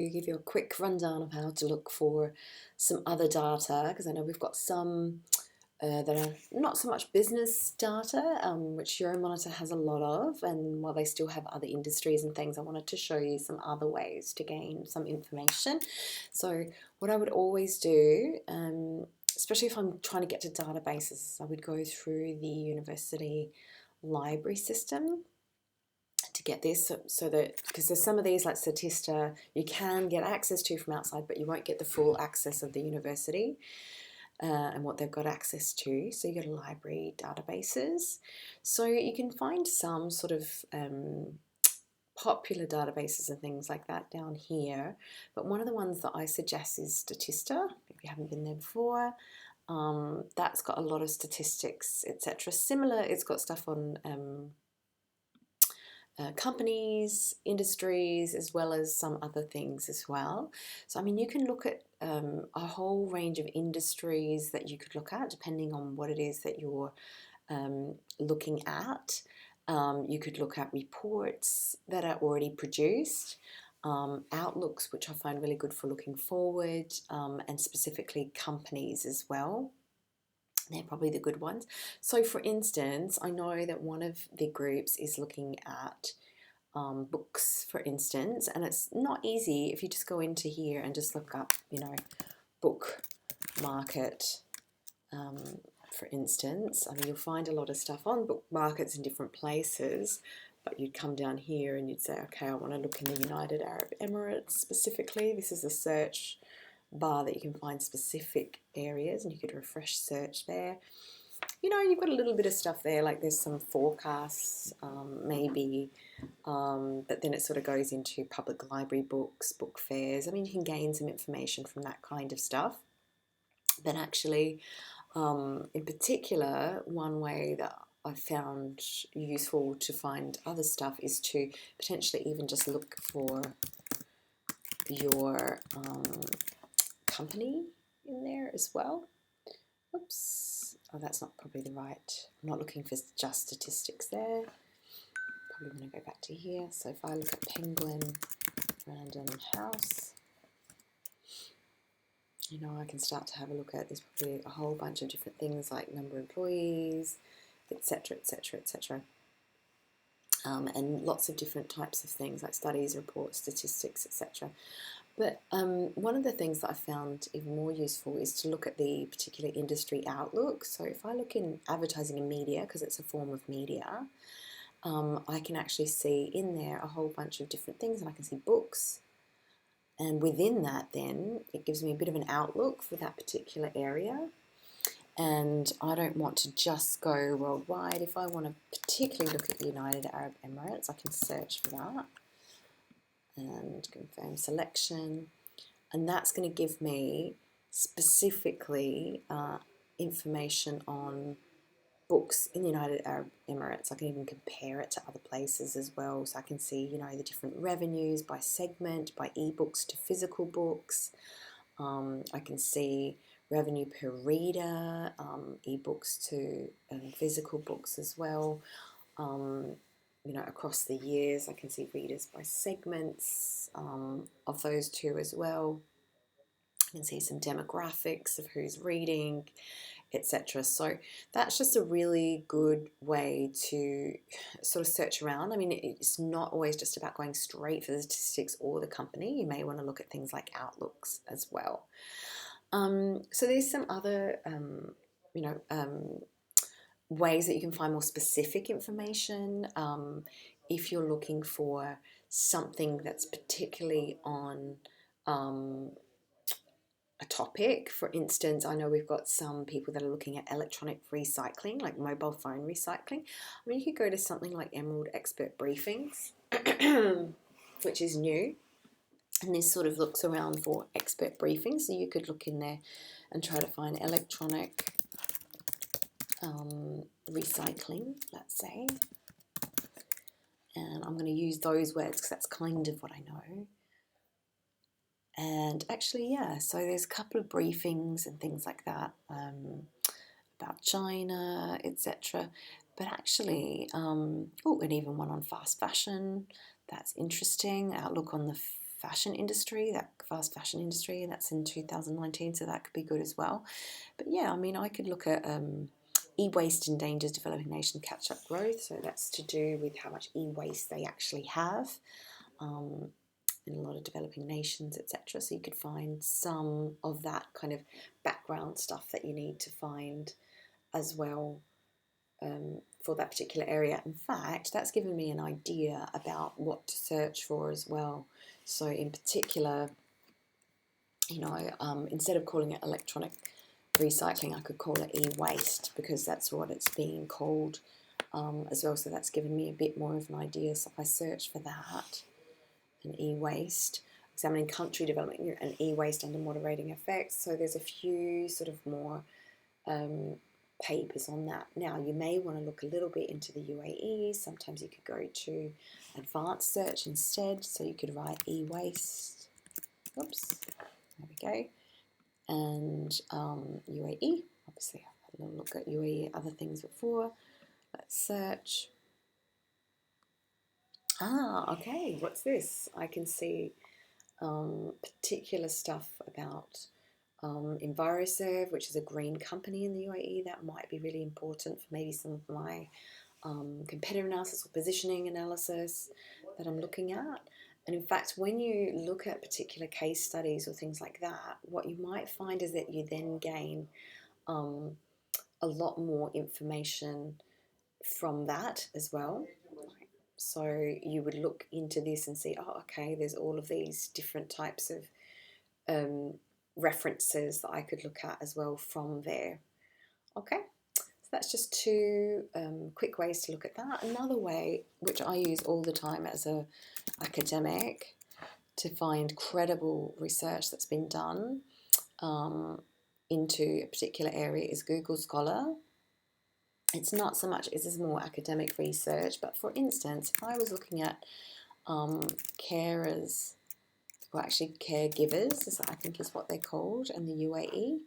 Give you a quick rundown of how to look for some other data, because I know we've got some that are not so much business data, which Euromonitor has a lot of, and while they still have other industries and things, I wanted to show you some other ways to gain some information. So what I would always do, especially if I'm trying to get to databases, I would go through the university library system to get this, so that, because there's some of these like Statista you can get access to from outside, but you won't get the full access of the university and what they've got access to. So you go to library databases, so you can find some sort of popular databases and things like that down here, but one of the ones that I suggest is Statista. If you haven't been there before, that's got a lot of statistics, etc. Similar, it's got stuff on companies, industries, as well as some other things as well. So I mean, you can look at a whole range of industries that you could look at depending on what it is that you're looking at. You could look at reports that are already produced, outlooks, which I find really good for looking forward, and specifically companies as well. They're probably the good ones. So for instance, I know that one of the groups is looking at books, for instance, and it's not easy if you just go into here and just look up, book market, for instance. I mean, you'll find a lot of stuff on book markets in different places, but you'd come down here and you'd say, okay, I want to look in the United Arab Emirates specifically. This is a search bar that you can find specific areas, and you could refresh search there. You've got a little bit of stuff there, like there's some forecasts, maybe, but then it sort of goes into public library books, book fairs. I mean, you can gain some information from that kind of stuff. But actually, in particular, one way that I've found useful to find other stuff is to potentially even just look for your company in there as well. Oops. Oh, that's not probably the right. I'm not looking for just statistics there. Probably want to go back to here. So if I look at Penguin Random House, I can start to have a look at, there's probably a whole bunch of different things like number of employees, etc., etc., etc. And lots of different types of things like studies, reports, statistics, etc. But one of the things that I found even more useful is to look at the particular industry outlook. So if I look in advertising and media, because it's a form of media, I can actually see in there a whole bunch of different things, and I can see books. And within that, then, it gives me a bit of an outlook for that particular area. And I don't want to just go worldwide. If I want to particularly look at the United Arab Emirates, I can search for that and confirm selection, and that's going to give me specifically information on books in the United Arab Emirates. I can even compare it to other places as well, so I can see the different revenues by segment, by ebooks to physical books. I can see revenue per reader, ebooks to physical books as well. Across the years, I can see readers by segments of those two as well. I can see some demographics of who's reading, etc. So that's just a really good way to sort of search around. I mean, it's not always just about going straight for the statistics or the company. You may want to look at things like outlooks as well. So there's some other, ways that you can find more specific information. If you're looking for something that's particularly on a topic, for instance, I know we've got some people that are looking at electronic recycling, like mobile phone recycling. I mean, you could go to something like Emerald Expert Briefings, which is new. And this sort of looks around for expert briefings. So you could look in there and try to find electronic recycling, let's say. And I'm going to use those words because that's kind of what I know. And actually, yeah, so there's a couple of briefings and things like that about China, etc. But actually, and even one on fast fashion. That's interesting. Outlook on the fashion industry, that fast fashion industry, and that's in 2019, so that could be good as well. But yeah, I mean, I could look at e-waste endangers developing nation catch-up growth, so that's to do with how much e-waste they actually have in a lot of developing nations, etc. So you could find some of that kind of background stuff that you need to find as well for that particular area. In fact, that's given me an idea about what to search for as well. So in particular, instead of calling it electronic recycling, I could call it e-waste, because that's what it's being called as well. So that's given me a bit more of an idea. So if I search for that, an e-waste, examining country development and e-waste under moderating effects. So there's a few sort of more papers on that. Now, you may want to look a little bit into the UAE. Sometimes you could go to advanced search instead. So you could write e-waste. Oops, there we go. And UAE. Obviously, I've had a little look at UAE, other things before. Let's search. Okay, what's this? I can see particular stuff about EnviroServe, which is a green company in the UAE. That might be really important for maybe some of my competitor analysis or positioning analysis that I'm looking at. And in fact, when you look at particular case studies or things like that, what you might find is that you then gain a lot more information from that as well. So you would look into this and see, oh, okay, there's all of these different types of references that I could look at as well from there. Okay, so that's just two quick ways to look at that. Another way, which I use all the time as an academic to find credible research that's been done into a particular area, is Google Scholar. It's not so much, this is more academic research, but for instance, if I was looking at carers, or actually caregivers, I think is what they're called in the UAE,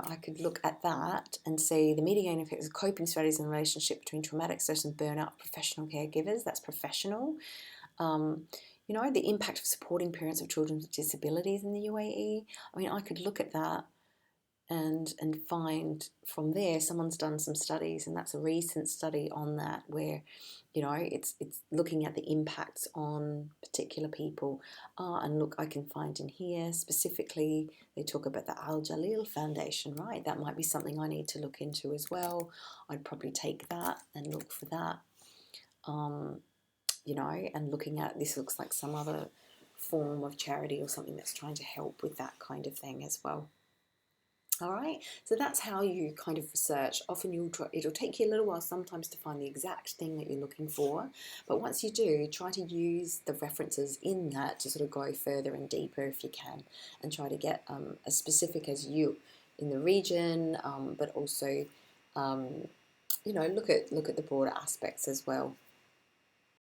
I could look at that and see the mitigating effects of coping strategies in the relationship between traumatic stress and burnout of professional caregivers. That's professional. The impact of supporting parents of children with disabilities in the UAE. I mean, I could look at that and find from there someone's done some studies, and that's a recent study on that where it's looking at the impacts on particular people. And look, I can find in here specifically they talk about the Al Jalil Foundation, right? That might be something I need to look into as well. I'd probably take that and look for that, and looking at this looks like some other form of charity or something that's trying to help with that kind of thing as well. All right, so that's how you kind of research. Often it'll take you a little while sometimes to find the exact thing that you're looking for, but once you do, try to use the references in that to sort of go further and deeper if you can, and try to get as specific as you in the region, but also look at the broader aspects as well.